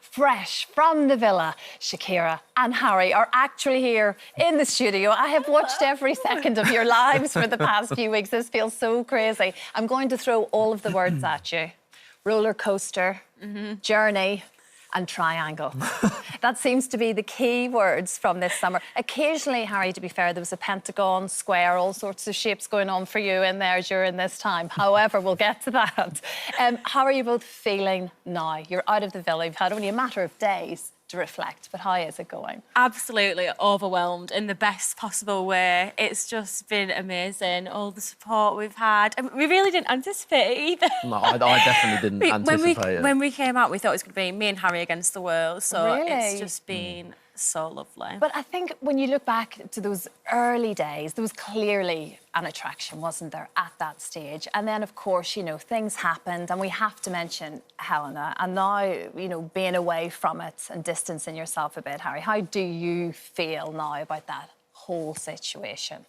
fresh from the villa, Shakira and Harry are actually here in the studio. I have watched every second of your lives for the past few weeks. This feels so crazy. I'm going to throw all of the words at you. Roller coaster, journey, and triangle. That seems to be the key words from this summer. Occasionally, Harry, to be fair, there was a pentagon, square, all sorts of shapes going on for you in there during this time. However, we'll get to that. How are you both feeling now? You're out of the villa. You've had only a matter of days to reflect, but how is it going? Absolutely overwhelmed in the best possible way. It's just been amazing, all the support we've had. And we really didn't anticipate it either. No, I definitely didn't anticipate it. When we came out, we thought it was going to be me and Harry against the world, so Really? it's just been so lovely. But I think when you look back to those early days, there was clearly an attraction, wasn't there, at that stage? And then, of course, you know, things happened, and we have to mention Helena. And now, you know, being away from it and distancing yourself a bit, Harry, how do you feel now about that whole situation?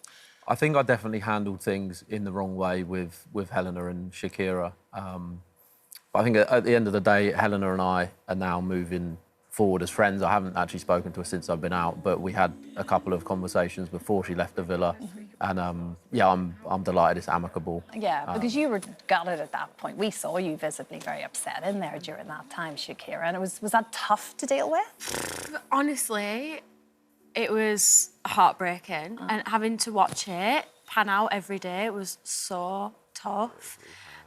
I think I definitely handled things in the wrong way with Helena and Shakira. But I think at the end of the day, Helena and I are now moving forward as friends. I haven't actually spoken to her since I've been out, but we had a couple of conversations before she left the villa, and yeah, I'm delighted it's amicable. Yeah, because you were gutted at that point. We saw you visibly very upset in there during that time, Shakira, and was that tough to deal with? Honestly, it was heartbreaking, and having to watch it pan out every day was so tough.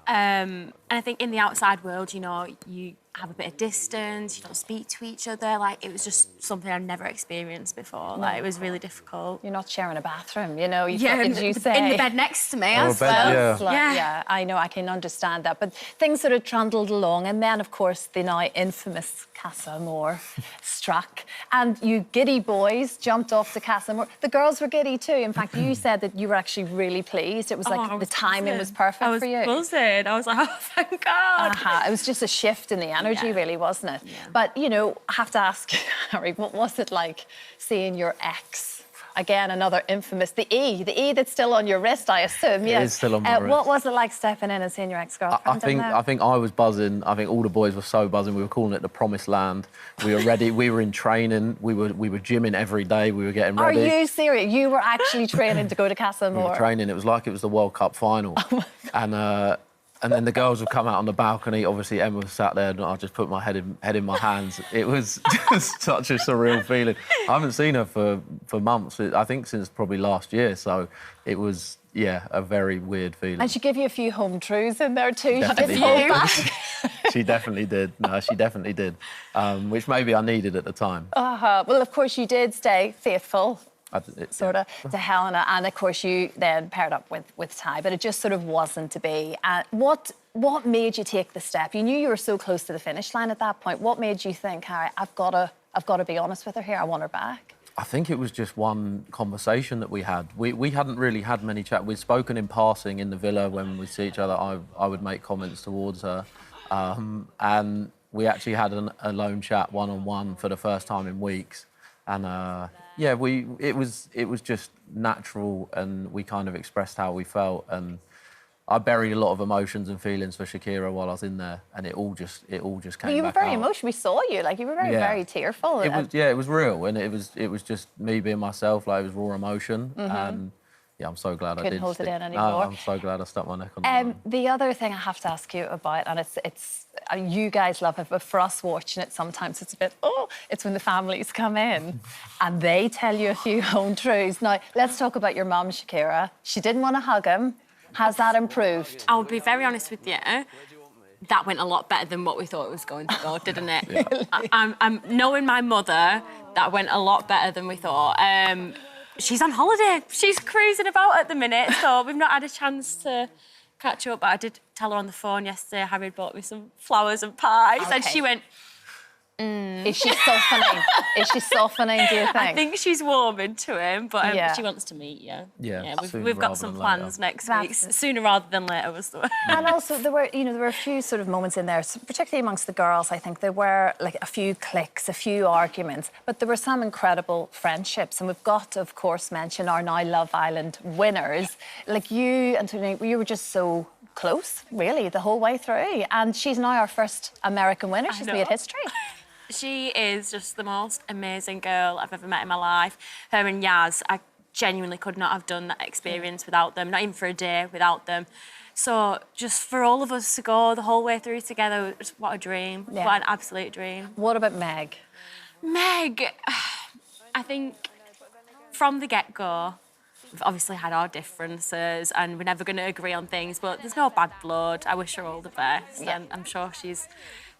And I think in the outside world, you know, you have a bit of distance, you don't speak to each other. Like, it was just something I've never experienced before. Like, it was really difficult. You're not sharing a bathroom, you know? Yeah, as you say. in the bed next to me as well. well. Yeah, I know, I can understand that. But things sort of trundled along, and then, of course, the now infamous Casa Amor struck, and you giddy boys jumped off the Casa Amor. The girls were giddy too. In fact, you said that you were actually really pleased. It was like the timing was perfect for you. I was buzzing. I was like, oh, thank God. It was just a shift in the energy, really, wasn't it? Yeah. But, you know, I have to ask, Harry, what was it like seeing your ex? Again, another infamous, the E that's still on your wrist, I assume. Yes. It is still on my wrist. What was it like stepping in and seeing your ex-girlfriend in there? I think I was buzzing. I think all the boys were so buzzing. We were calling it the promised land. We were ready. We were in training. We were gymming every day. We were getting ready. Are you serious? You were actually training to go to Casa Amor? We were training. It was like it was the World Cup final. And then the girls would come out on the balcony. Obviously, Emma was sat there, and I just put my head in my hands. It was just such a surreal feeling. I haven't seen her for months. I think since probably last year. So it was, yeah, a very weird feeling. And she gave you a few home truths in there too. Definitely She did hold back. She definitely did. No, she definitely did. Which maybe I needed at the time. Well, of course, you did stay faithful. Sort of to Helena, and of course you then paired up with Ty, but it just sort of wasn't to be. What made you take the step? You knew you were so close to the finish line at that point. What made you think, Harry, I've got to be honest with her here, I want her back? I think it was just one conversation that we had. We hadn't really had many chats. We'd spoken in passing in the villa when we see each other. I would make comments towards her, and we actually had a lone chat one-on-one for the first time in weeks, and. Yeah, it was just natural, and we kind of expressed how we felt, and I buried a lot of emotions and feelings for Shakira while I was in there, and it all just came back out. You were very emotional. We saw you, like you were very tearful. It was real, and it was just me being myself. Like, it was raw emotion, and yeah, I'm so glad I did. Couldn't hold it in anymore. No, I'm so glad I stuck my neck on the line. The other thing I have to ask you about, and it's you guys love it, but for us watching it, sometimes it's a bit, it's when the families come in and they tell you a few home truths. Now, let's talk about your mum, Shakira. She didn't want to hug him. Has that improved? I'll be very honest with you. That went a lot better than what we thought it was going to go, didn't it? Yeah. Really? I'm knowing my mother, that went a lot better than we thought. She's on holiday. She's cruising about at the minute, so we've not had a chance to catch up. But I did tell her on the phone yesterday Harry bought me some flowers and pies, and she went, Is she softening? Is she softening, do you think? I think she's warming to him, but she wants to meet you. Yeah, we've got some plans next week. Sooner rather than later was the word. And also, there were a few sort of moments in there, particularly amongst the girls. I think there were like a few cliques, a few arguments, but there were some incredible friendships. And we've got to, of course, mention our now Love Island winners. Like you, Anthony, you were just so close, really, the whole way through. And she's now our first American winner. She's made history. She is just the most amazing girl I've ever met in my life. Her and Yaz, I genuinely could not have done that experience without them, not even for a day without them. So just for all of us to go the whole way through together, what a dream, Yeah. what an absolute dream. What about Meg? Meg, I think from the get-go, we've obviously had our differences and we're never going to agree on things, but there's no bad blood. I wish her all the best. Yeah. And I'm sure she's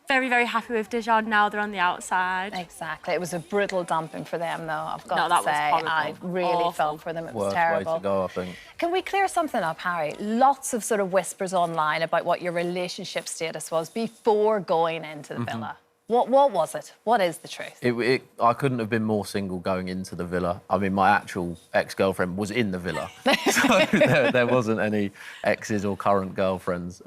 very, very happy with Dijon now they're on the outside. Exactly. It was a brutal dumping for them, though, I've got No, to that was say. horrible. I really Awful. felt for them. It was Worst terrible. way to go, I think. Can we clear something up, Harry? Lots of sort of whispers online about what your relationship status was before going into the villa. What was it? What is the truth? I couldn't have been more single going into the villa. I mean, my actual ex-girlfriend was in the villa. So there wasn't any exes or current girlfriends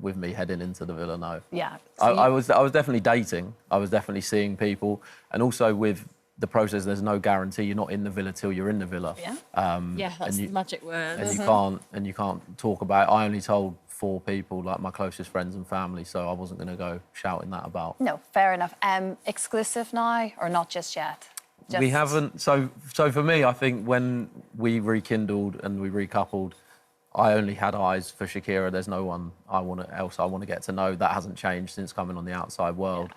with me heading into the villa, no. Yeah. I was definitely dating. I was definitely seeing people. And also with the process, there's no guarantee you're not in the villa till you're in the villa. Yeah. Yeah, that's the magic word. And you can't talk about it. I only told 4 people, like my closest friends and family, so I wasn't going to go shouting that about. No, fair enough. Exclusive now or not just yet? We haven't. So for me, I think when we rekindled and we recoupled, I only had eyes for Shakira. There's no one else I want to get to know. That hasn't changed since coming on the outside world.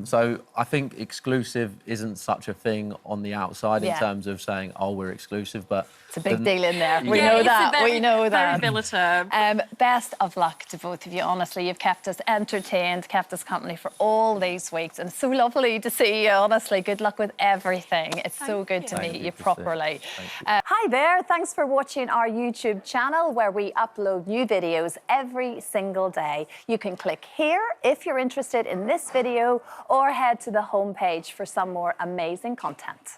So I think exclusive isn't such a thing on the outside in terms of saying, oh, we're exclusive, but... It's a big deal in there. We Yeah, know it's that. a very, We know that. Very villa term. Best of luck to both of you, honestly. You've kept us entertained, kept us company for all these weeks, and it's so lovely to see you, honestly. Good luck with everything. It's so good to meet you properly. Hi there. Thanks for watching our YouTube channel where we upload new videos every single day. You can click here if you're interested in this video or head to the homepage for some more amazing content.